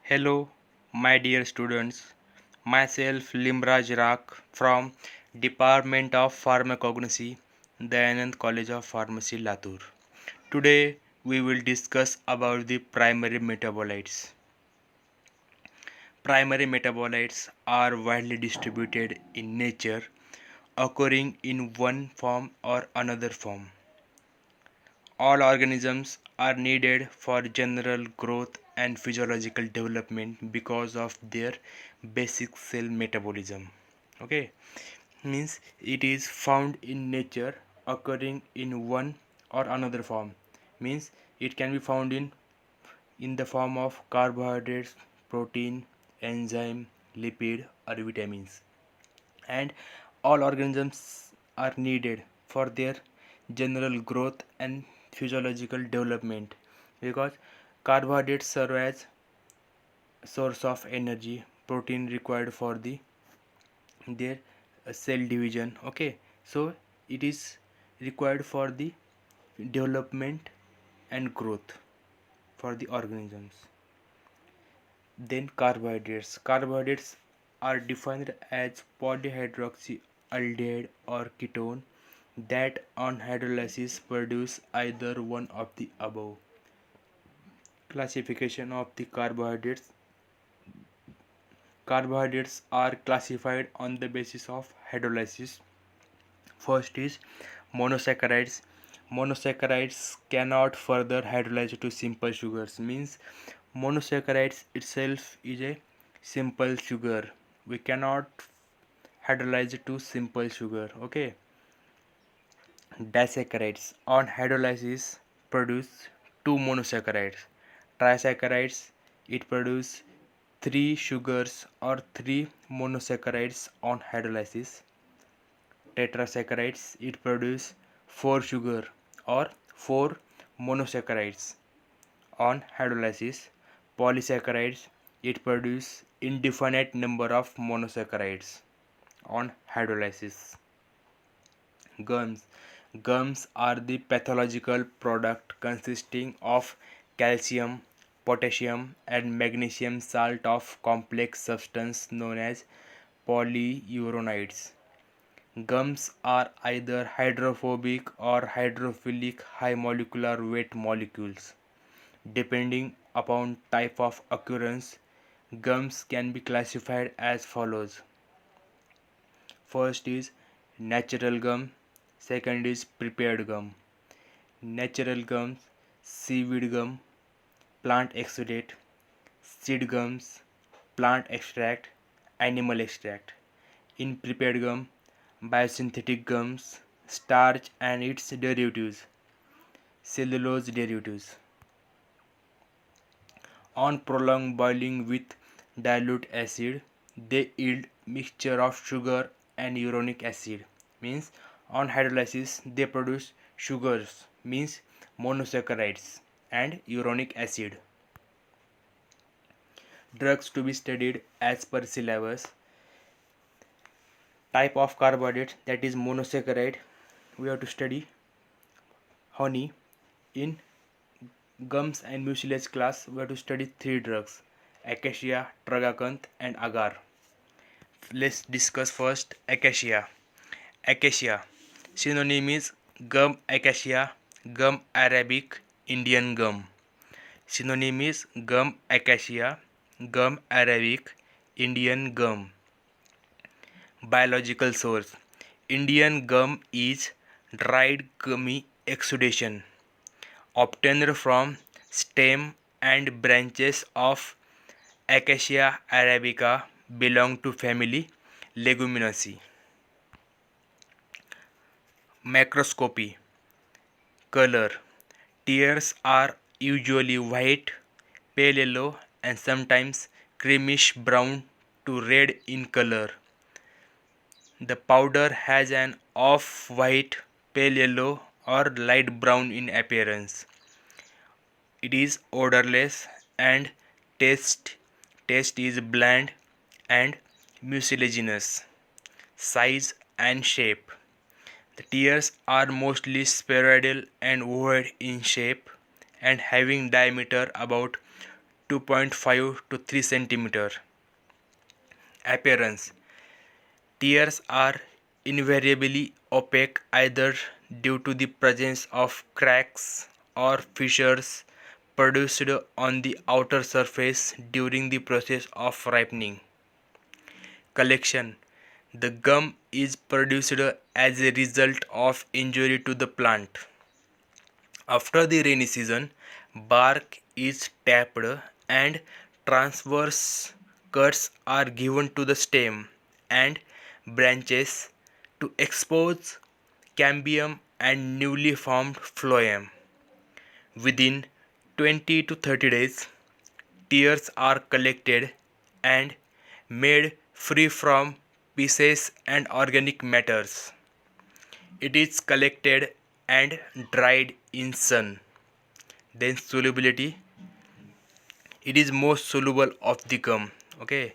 Hello, my dear students. Myself Limraj Rak from Department of Pharmacognosy, Dayanand College of Pharmacy, Latur. Today we will discuss about the primary metabolites. Primary metabolites are widely distributed in nature, occurring in one form or another form. All organisms are needed for general growth and physiological development because of their basic cell metabolism. Okay, means it is found in nature occurring in one or another form. Means it can be found in the form of carbohydrates, protein, enzyme, lipid or vitamins. And all organisms are needed for their general growth and physiological development because carbohydrates serve as source of energy, protein required for their cell division. Okay, so it is required for the development and growth for the organisms. Then carbohydrates are defined as polyhydroxyaldehyde or ketone that on hydrolysis produce either one of the above. Classification of the carbohydrates are classified on the basis of hydrolysis. First is monosaccharides. Monosaccharides cannot further hydrolyze to simple sugars, means monosaccharides itself is a simple sugar. We cannot hydrolyze to simple sugar. Okay. Disaccharides on hydrolysis produce two monosaccharides. Trisaccharides it produce three sugars or three monosaccharides on hydrolysis. Tetrasaccharides it produce four sugar or four monosaccharides on hydrolysis. Polysaccharides it produce indefinite number of monosaccharides on hydrolysis. Gums are the pathological product consisting of calcium, potassium and magnesium salt of complex substance known as polyuronides. Gums are either hydrophobic or hydrophilic high molecular weight molecules. Depending upon type of occurrence, gums can be classified as follows. First is natural gum, second is prepared gum. Natural gums, seaweed gum, plant exudate, seed gums, plant extract, animal extract. In prepared gum, biosynthetic gums, starch and its derivatives, cellulose derivatives. On prolonged boiling with dilute acid, they yield mixture of sugar and uronic acid. Means on hydrolysis they produce sugars, means monosaccharides and uronic acid. Drugs to be studied as per syllabus. Type of carbohydrate, that is monosaccharide. We have to study honey. In gums and mucilage class we have to study three drugs: acacia, tragacanth and agar. Let's discuss first acacia. Acacia synonym is gum acacia, gum arabic, Indian gum. Synonym is gum acacia, gum arabic, Indian gum. Biological source: Indian gum is dried gummy exudation obtained from stem and branches of Acacia arabica, belong to family Leguminosae. Macroscopy. Color: tears are usually white, pale yellow and sometimes creamish brown to red in color. The powder has an off-white, pale yellow or light brown in appearance. It is odorless and taste taste is bland and mucilaginous. Size and shape: the tears are mostly spheroidal and ovoid in shape and having diameter about 2.5 to 3 centimeter. Appearance: tears are invariably opaque either due to the presence of cracks or fissures produced on the outer surface during the process of ripening. Collection: the gum is produced as a result of injury to the plant. After the rainy season, bark is tapped and transverse cuts are given to the stem and branches to expose cambium and newly formed phloem. Within 20 to 30 days, tears are collected and made free from pieces and organic matters. It is collected and dried in sun. Then solubility: it is most soluble of the gum. Okay.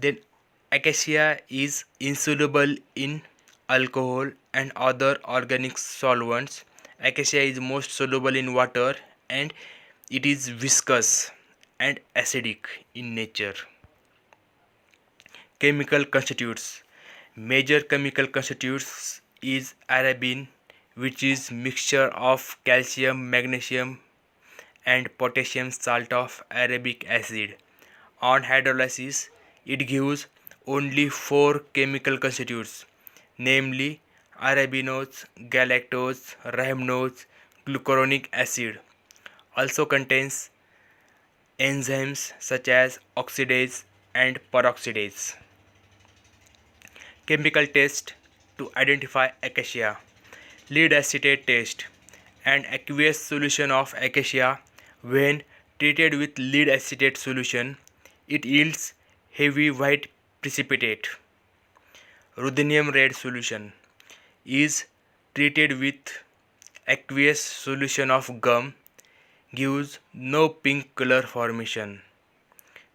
Then acacia is insoluble in alcohol and other organic solvents. Acacia is most soluble in water and it is viscous and acidic in nature. Chemical constitutes: major chemical constitutes is arabine, which is mixture of calcium, magnesium and potassium salt of arabic acid. On hydrolysis, it gives only four chemical constituents, namely arabinose, galactose, rhamnose, glucuronic acid. Also contains enzymes such as oxidase and peroxidase. Chemical test to identify acacia: lead acetate test. An aqueous solution of acacia, when treated with lead acetate solution, it yields heavy white precipitate. Ruthenium red solution is treated with aqueous solution of gum, gives no pink color formation.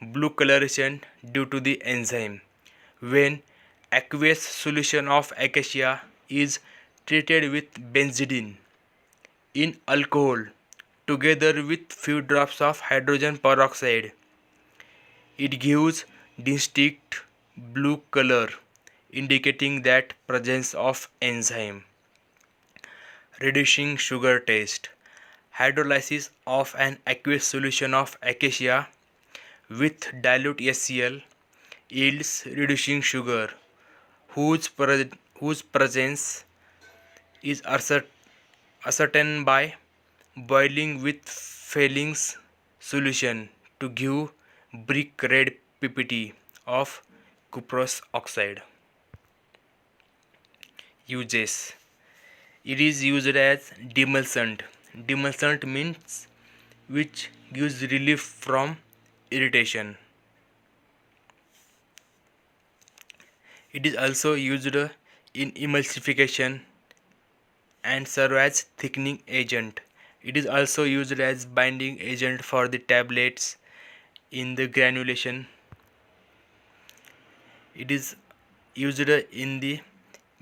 Blue coloration due to the enzyme. When aqueous solution of acacia is treated with benzidine in alcohol together with few drops of hydrogen peroxide, it gives distinct blue color indicating that presence of enzyme. Reducing sugar test: hydrolysis of an aqueous solution of acacia with dilute HCl yields reducing sugar whose presence is ascertained by boiling with Fehling's solution to give brick red ppt of cuprous oxide. Uses: it is used as demulcent. Demulcent means which gives relief from irritation. It is also used in emulsification and serve as thickening agent. It is also used as binding agent for the tablets in the granulation. It is used in the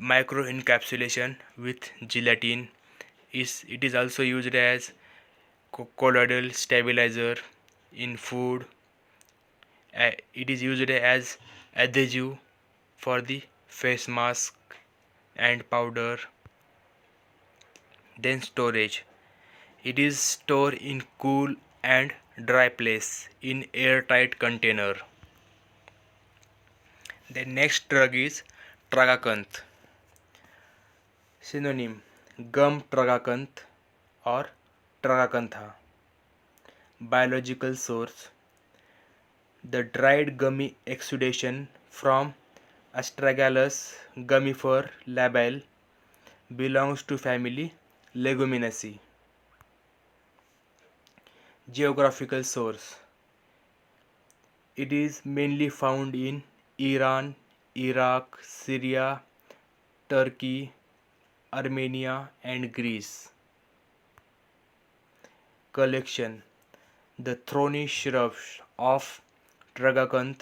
microencapsulation with gelatin. It is also used as colloidal stabilizer in food. It is used as adhesive for the face mask and powder. Then storage: it is stored in cool and dry place in airtight container. The next drug is tragacanth. Synonym: gum tragacanth or tragacantha. Biological source: the dried gummy exudation from Astragalus gummifer labile belongs to family Leguminosae. Geographical source: it is mainly found in Iran, Iraq, Syria, Turkey, Armenia and Greece. Collection: the thorny shrubs of tragacanth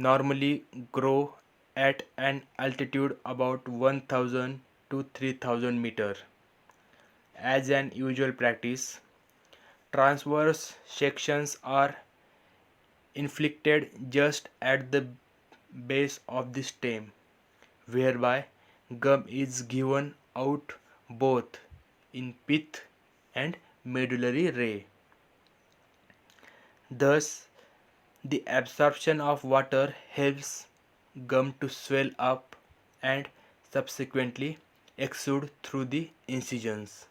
normally grow at an altitude about 1000 to 3000 meter. As an usual practice, Transverse sections are inflicted just at the base of the stem, whereby gum is given out both in pith and medullary ray. Thus, the absorption of water helps gum to swell up and subsequently exude through the incisions.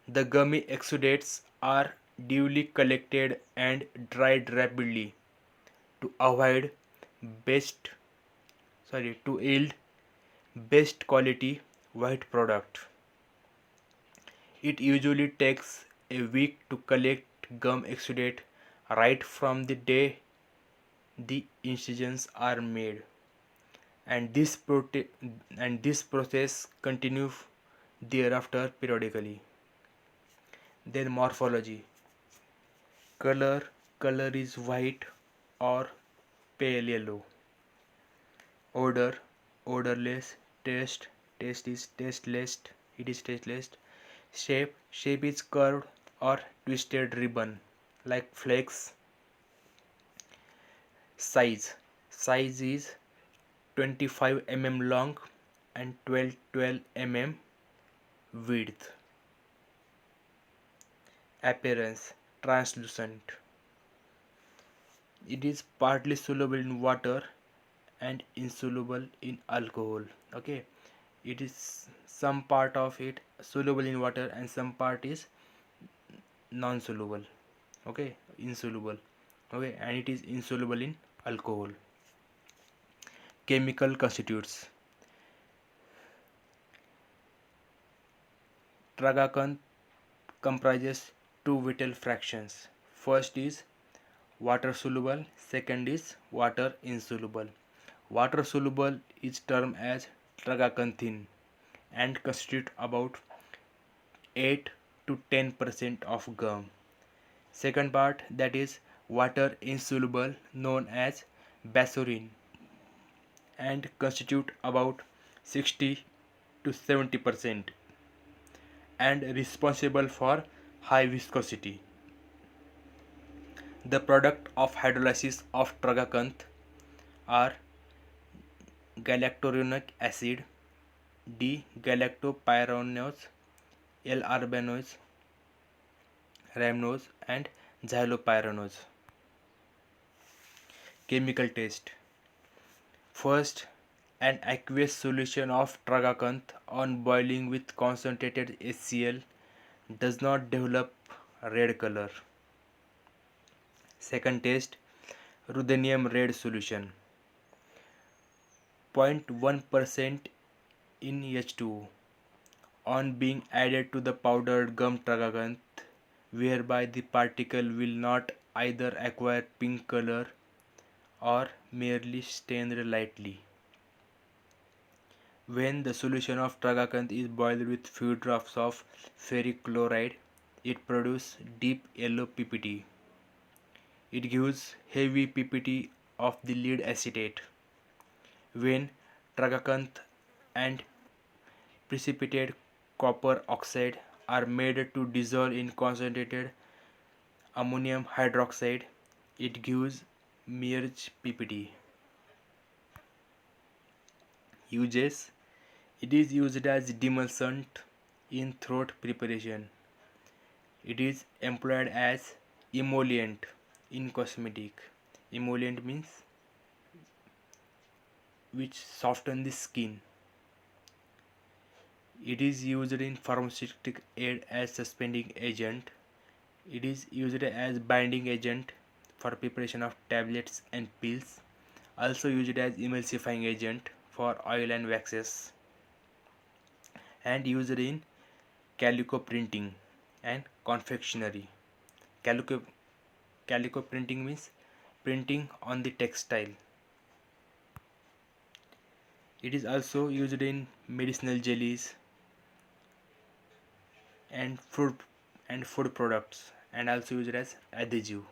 The gummy exudates are duly collected and dried rapidly to avoid best to yield best quality white product. It usually takes a week to collect gum exudate right from the day the incisions are made, and this process continues thereafter periodically. Then morphology. Color. Color is white or pale yellow. Odor. Odorless. Taste. Taste is tasteless. It is tasteless. Shape. Shape is curved or twisted ribbon like flakes. Size. Size is 25 mm long and 12 mm width. Appearance. Translucent. It is partly soluble in water and insoluble in alcohol. Okay, it is some part of it soluble in water and some part is non-soluble. Okay, insoluble. Okay, and it is insoluble in alcohol. Chemical constitutes. Tragacanth comprises two vital fractions. First is water soluble, second is water insoluble. Water soluble is termed as tragacanthine and constitute about 8 to 10% of gum. Second part, that is water insoluble, known as basorine, and constitute about 60 to 70% and responsible for high viscosity. The product of hydrolysis of tragacanth are galacturonic acid, D-galactopyranose, L-arbanose, rhamnose, and xylopyranose. Chemical test. First, an aqueous solution of tragacanth on boiling with concentrated HCl does not develop red color. Second test, ruthenium red solution 0.1% in H2O on being added to the powdered gum tragacanth, whereby the particle will not either acquire pink color or merely stain lightly. When the solution of tragacanth is boiled with few drops of ferric chloride, it produces deep yellow PPT. It gives heavy PPT of the lead acetate. When tragacanth and precipitate copper oxide are made to dissolve in concentrated ammonium hydroxide, it gives merged PPT. Uses. It is used as demulcent in throat preparation. It is employed as emollient in cosmetic. Emollient means which soften the skin. It is used in pharmaceutical aid as suspending agent. It is used as binding agent for preparation of tablets and pills. Also used as emulsifying agent for oil and waxes. And used in calico printing and confectionery. Calico, calico printing means printing on the textile. It is also used in medicinal jellies and food products, and also used as adhesive.